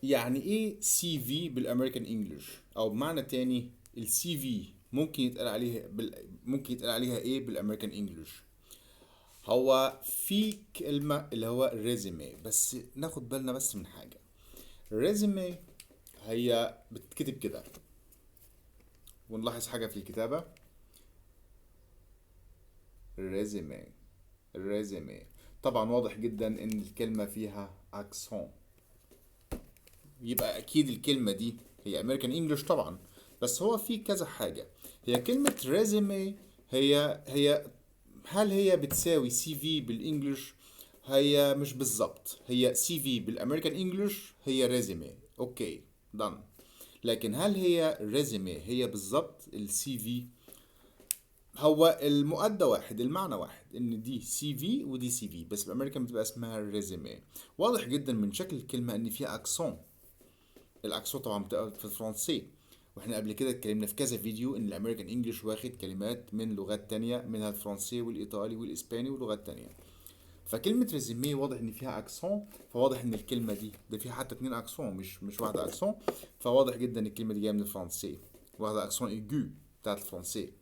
يعني ايه سي في بالامريكان انجلش؟ او بمعنى تاني السي في ممكن يتقال عليها ايه بالامريكان انجلش؟ هو في كلمة اللي هو ريزيمي، بس ناخد بالنا بس من حاجة. ريزيمي هي بتتكتب كده، ونلاحظ حاجة في الكتابة. ريزيمي، ريزيمي. طبعا واضح جدا ان الكلمة فيها اكسون، يبقى اكيد الكلمة دي هي امريكان انجلش طبعا. بس هو في كذا حاجة. هي كلمة ريزيمي، هي هل هي بتساوي سي في بالانجلش؟ هي مش بالظبط. هي سي في بالامريكان انجلش هي ريزيمي، اوكي، دان. لكن هل هي ريزيمي هي بالظبط السي في؟ هو المؤدى واحد، المعنى واحد، ان دي سي في ودي سي في، بس بالامريكان بتبقى اسمها ريزيمي. واضح جدا من شكل الكلمة ان فيها اكسون. الاكسون طبعا بتبقى في الفرنسي، واحنا قبل كده اتكلمنا في كذا فيديو ان الامريكان انجلش واخد كلمات من لغات تانية، منها الفرنسي والايطالي والاسباني ولغات تانية. فكلمة ريزومي واضح ان فيها اكسون، فواضح ان الكلمة دي ده فيها حتى اتنين اكسون، مش واحدة اكسون. فواضح جدا ان الكلمة دي جاية من الفرنسي، واخدة اكسون ايجو بتاعت الفرنسي.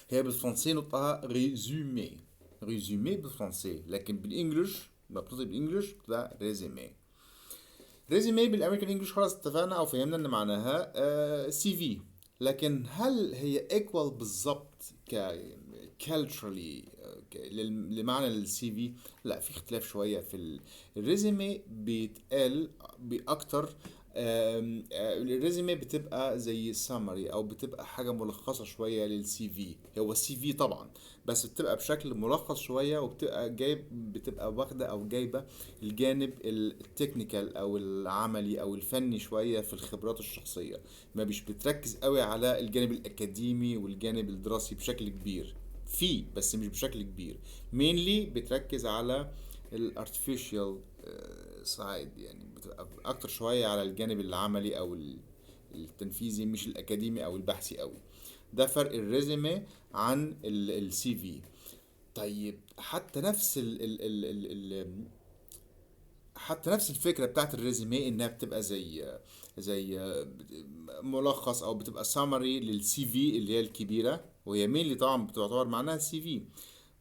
هي بالفرنسي نطقها ريزومي، ريزومي بالفرنسي، لكن بالانجلش لما بتنطق بالانجلش بتبقى ريزومي. ريزومي بالامريكان انجلش خلاص اتفقنا او فهمنا ان معناها سي في. لكن هل هي ايكوال بالظبط ك culturally لمعنى السي في؟ لا، في اختلاف شويه في الريزومي بيتقال باكتر. الريزومي بتبقى زي سامري او بتبقى حاجه ملخصه شويه للسي في. هو السي في طبعا، بس بتبقى بشكل ملخص شويه، وبتبقى بتبقى واخده او جايبه الجانب التكنيكال او العملي او الفني شويه في الخبرات الشخصيه. ما مش بتركز قوي على الجانب الاكاديمي والجانب الدراسي بشكل كبير، بس مش بشكل كبير. مينلي بتركز على الارتفيشال سايد، يعني بتبقى اكتر شويه على الجانب العملي او التنفيذي، مش الاكاديمي او البحثي قوي. ده فرق الريزومي عن السي في. طيب حتى نفس الفكره بتاعت الريزومي، انها بتبقى زي ملخص او بتبقى سامري للسي في اللي هي الكبيره، وهي مين اللي طبعا بتعتبر معناها سي في.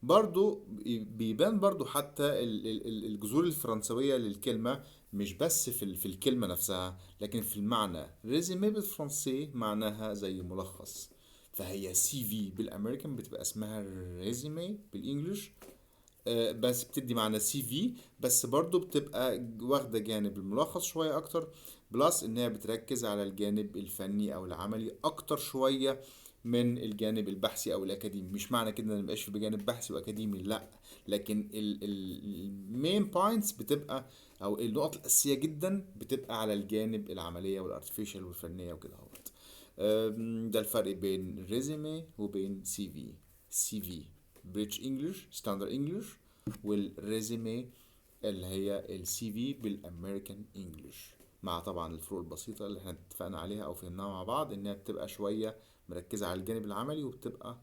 برضو بيبان برضو حتى الجذور الفرنسويه للكلمه، مش بس في الكلمه نفسها، لكن في المعنى. ريزومي بالفرنسي معناها زي ملخص، فهي سي في بالامريكان بتبقى اسمها ريزومي بالانجلش. بس بتدي معنى سي في، بس برضو بتبقى واخدة جانب الملخص شوية أكتر، بلس إنها بتركز على الجانب الفني أو العملي أكتر شوية من الجانب البحثي أو الأكاديمي. مش معنى كده إن مبقاش في بجانب بحثي وأكاديمي، لأ، لكن المين بوينتس بتبقى، أو النقط الأساسية جدا بتبقى على الجانب العملية والارتفيشال والفنية وكده اهوت. ده الفرق بين ريزيمي وبين سي في. سي في بريتش انجلش ستاندرد انجلش، والريزيمي اللي هي السي في بالامريكان انجلش، مع طبعا الفروق البسيطة اللي احنا اتفقنا عليها او فهمناها مع بعض، انها بتبقى شوية مركزة على الجانب العملي، وبتبقى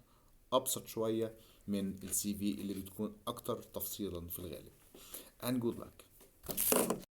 ابسط شوية من السي في اللي بتكون اكتر تفصيلا في الغالب. and good luck.